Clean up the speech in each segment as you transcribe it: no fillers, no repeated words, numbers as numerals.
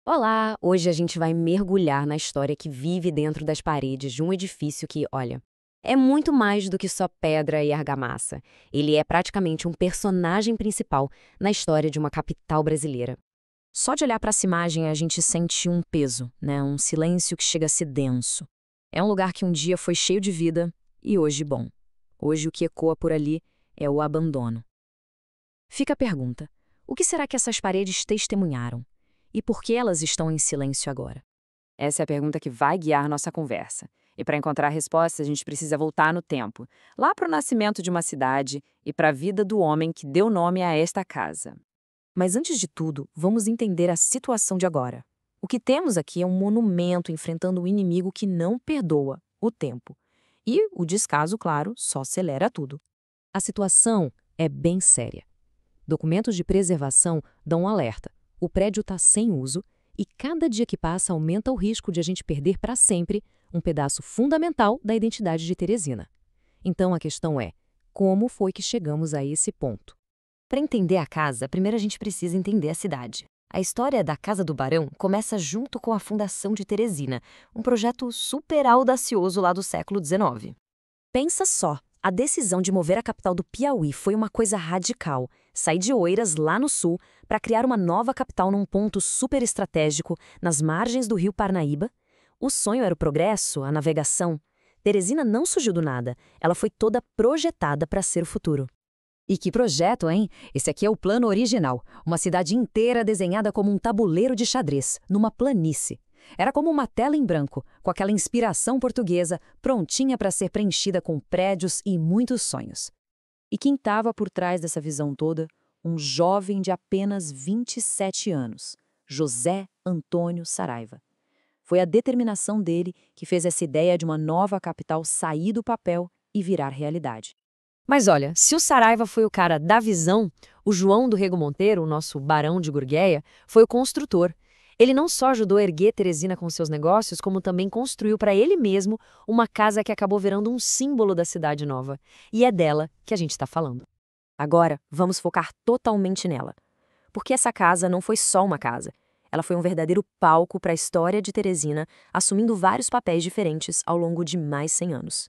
Olá! Hoje a gente vai mergulhar na história que vive dentro das paredes de um edifício que, olha, é muito mais do que só pedra e argamassa. Ele é praticamente um personagem principal na história de uma capital brasileira. Só de olhar para essa imagem a gente sente um peso, né? Um silêncio que chega a ser denso. É um lugar que um dia foi cheio de vida e hoje, bom. Hoje o que ecoa por ali é o abandono. Fica a pergunta: o que será que essas paredes testemunharam? E por que elas estão em silêncio agora? Essa é a pergunta que vai guiar nossa conversa. E para encontrar respostas, a gente precisa voltar no tempo, lá para o nascimento de uma cidade e para a vida do homem que deu nome a esta casa. Mas antes de tudo, vamos entender a situação de agora. O que temos aqui é um monumento enfrentando um inimigo que não perdoa, o tempo. E o descaso, claro, só acelera tudo. A situação é bem séria. Documentos de preservação dão um alerta. O prédio está sem uso e cada dia que passa aumenta o risco de a gente perder para sempre um pedaço fundamental da identidade de Teresina. Então a questão é: como foi que chegamos a esse ponto? Para entender a casa, primeiro a gente precisa entender a cidade. A história da Casa do Barão começa junto com a fundação de Teresina, um projeto super audacioso lá do século XIX. Pensa só, a decisão de mover a capital do Piauí foi uma coisa radical. Sair de Oeiras, lá no sul, para criar uma nova capital num ponto super estratégico, nas margens do rio Parnaíba. O sonho era o progresso, a navegação. Teresina não surgiu do nada, ela foi toda projetada para ser o futuro. E que projeto, hein? Esse aqui é o plano original. Uma cidade inteira desenhada como um tabuleiro de xadrez, numa planície. Era como uma tela em branco, com aquela inspiração portuguesa, prontinha para ser preenchida com prédios e muitos sonhos. E quem estava por trás dessa visão toda? Um jovem de apenas 27 anos, José Antônio Saraiva. Foi a determinação dele que fez essa ideia de uma nova capital sair do papel e virar realidade. Mas olha, se o Saraiva foi o cara da visão, o João do Rego Monteiro, o nosso barão de Gurgueia, foi o construtor. Ele não só ajudou a erguer Teresina com seus negócios, como também construiu para ele mesmo uma casa que acabou virando um símbolo da cidade nova. E é dela que a gente está falando. Agora, vamos focar totalmente nela. Porque essa casa não foi só uma casa. Ela foi um verdadeiro palco para a história de Teresina, assumindo vários papéis diferentes ao longo de mais 100 anos.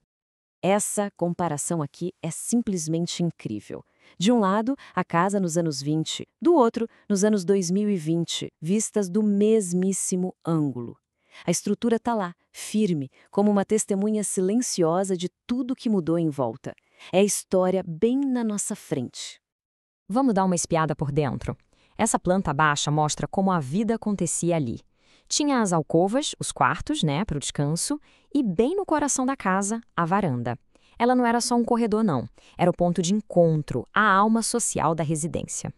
Essa comparação aqui é simplesmente incrível. De um lado, a casa nos anos 20, do outro, nos anos 2020, vistas do mesmíssimo ângulo. A estrutura está lá, firme, como uma testemunha silenciosa de tudo que mudou em volta. É a história bem na nossa frente. Vamos dar uma espiada por dentro. Essa planta baixa mostra como a vida acontecia ali. Tinha as alcovas, os quartos, né, para o descanso, e bem no coração da casa, a varanda. Ela não era só um corredor, não. Era o ponto de encontro, a alma social da residência.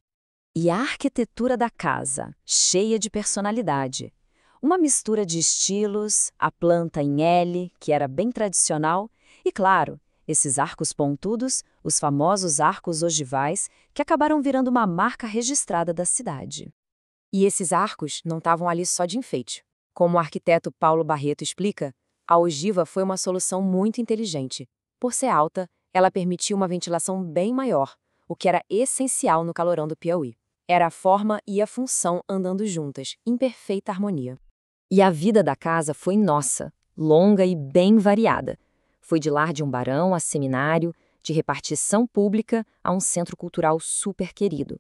E a arquitetura da casa, cheia de personalidade. Uma mistura de estilos, a planta em L, que era bem tradicional, e, claro, esses arcos pontudos, os famosos arcos ogivais, que acabaram virando uma marca registrada da cidade. E esses arcos não estavam ali só de enfeite. Como o arquiteto Paulo Barreto explica, a ogiva foi uma solução muito inteligente. Por ser alta, ela permitia uma ventilação bem maior, o que era essencial no calorão do Piauí. Era a forma e a função andando juntas, em perfeita harmonia. E a vida da casa foi nossa, longa e bem variada. Foi de lar de um barão a seminário, de repartição pública a um centro cultural super querido.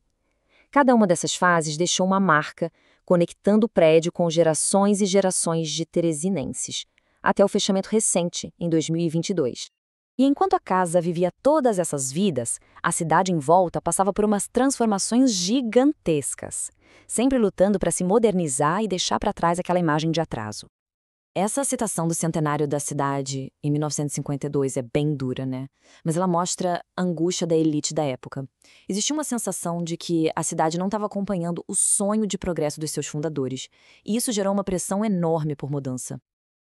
Cada uma dessas fases deixou uma marca, conectando o prédio com gerações e gerações de teresinenses, até o fechamento recente, em 2022. E enquanto a casa vivia todas essas vidas, a cidade em volta passava por umas transformações gigantescas, sempre lutando para se modernizar e deixar para trás aquela imagem de atraso. Essa citação do centenário da cidade, em 1952, é bem dura, né? Mas ela mostra a angústia da elite da época. Existia uma sensação de que a cidade não estava acompanhando o sonho de progresso dos seus fundadores, e isso gerou uma pressão enorme por mudança.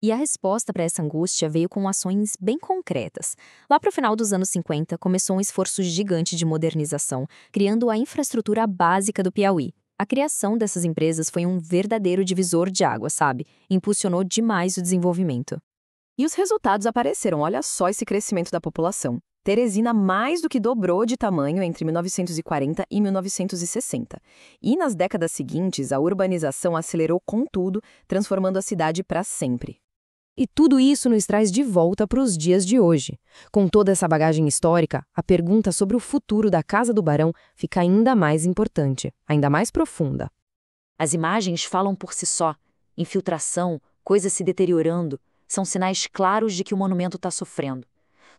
E a resposta para essa angústia veio com ações bem concretas. Lá para o final dos anos 50, começou um esforço gigante de modernização, criando a infraestrutura básica do Piauí. A criação dessas empresas foi um verdadeiro divisor de água, sabe? Impulsionou demais o desenvolvimento. E os resultados apareceram, olha só esse crescimento da população. Teresina mais do que dobrou de tamanho entre 1940 e 1960. E nas décadas seguintes, a urbanização acelerou com tudo, transformando a cidade para sempre. E tudo isso nos traz de volta para os dias de hoje. Com toda essa bagagem histórica, a pergunta sobre o futuro da Casa do Barão fica ainda mais importante, ainda mais profunda. As imagens falam por si só. Infiltração, coisas se deteriorando, são sinais claros de que o monumento está sofrendo.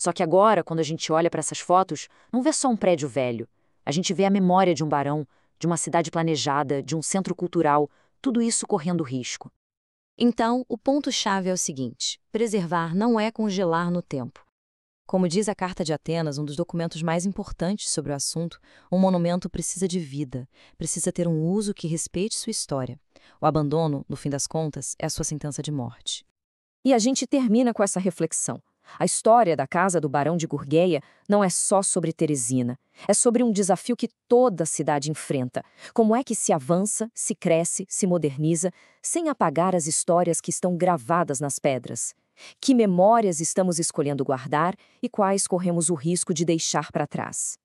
Só que agora, quando a gente olha para essas fotos, não vê só um prédio velho. A gente vê a memória de um barão, de uma cidade planejada, de um centro cultural, tudo isso correndo risco. Então, o ponto-chave é o seguinte: preservar não é congelar no tempo. Como diz a Carta de Atenas, um dos documentos mais importantes sobre o assunto, um monumento precisa de vida, precisa ter um uso que respeite sua história. O abandono, no fim das contas, é a sua sentença de morte. E a gente termina com essa reflexão. A história da Casa do Barão de Gurgueia não é só sobre Teresina. É sobre um desafio que toda a cidade enfrenta. Como é que se avança, se cresce, se moderniza, sem apagar as histórias que estão gravadas nas pedras? Que memórias estamos escolhendo guardar e quais corremos o risco de deixar para trás?